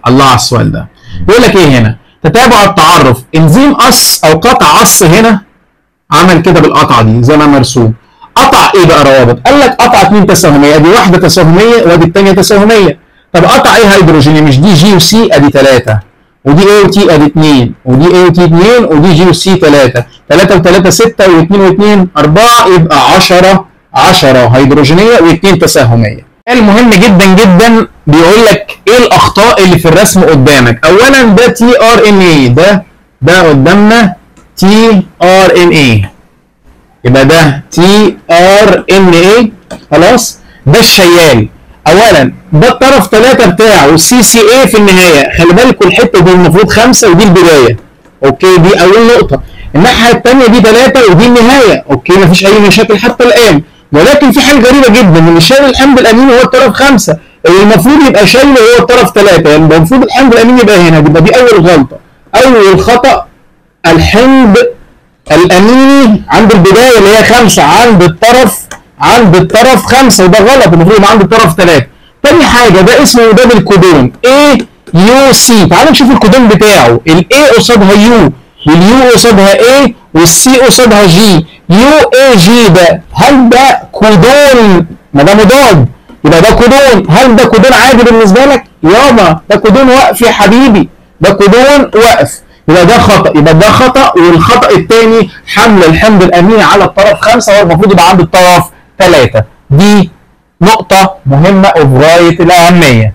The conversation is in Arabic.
الله على السؤال ده. بيقول لك ايه هنا؟ تتابع التعرف، انزيم قص او قطع قص هنا عمل كده بالقطعه دي زي ما مرسوم. قطع ايه بقى روابط؟ قال لك قطع 2 تساهميه، ادي واحده تساهميه وادي الثانيه تساهميه. طب قطع ايه هيدروجيني؟ مش دي جي وسي ادي 3، ودي ايه وتي ادي 2، ودي ايه وتي 2، ودي جي وسي 3، 3 و3 6 و2 و2 4، يبقى 10 هيدروجينيه و2 تساهميه. المهم جدا جدا بيقول لك ايه الاخطاء اللي في الرسم قدامك. اولا ده تي ار ان اي، ده قدامنا تي ار ان اي، يبقى ده تي ار ان اي خلاص. ده الشيال. اولا ده الطرف 3 بتاعه سي سي اي في النهايه، خلي بالكوا الحته دي المفروض 5 ودي البدايه، اوكي دي اول نقطه. الناحيه الثانيه دي 3 ودي النهايه، اوكي مفيش اي مشاكل حتى الان. ولكن في حاجه غريبه جدا، ان شايل الحمض الاميني هو الطرف 5، المفروض يبقى شايله هو الطرف 3، يعني المفروض الحمض الاميني يبقى هنا، يبقى دي اول غلطه. اول خطا الحمض الاميني عند البدايه اللي هي 5 عند الطرف 5، وده غلط، المفروض يبقى عند الطرف 3. تاني حاجه ده اسمه مداد الكودون A يو سي. تعال نشوف الكودون بتاعه، الاي قصادها يو، واليو قصادها A، والسي قصادها جي. يو اي جي ده هل ده كودون؟ ما ده مضاد يبقى ده كودون. هل ده كودون عادي بالنسبه لك؟ يابا ده كودون وقف يا حبيبي، ده كودون وقف، يبقى ده خطا، يبقى ده خطا. والخطا الثاني حمل الحمض الاميني على الطرف 5 هو المفروض يبقى عند الطرف 3. دي نقطه مهمه وفي غايه الاهميه.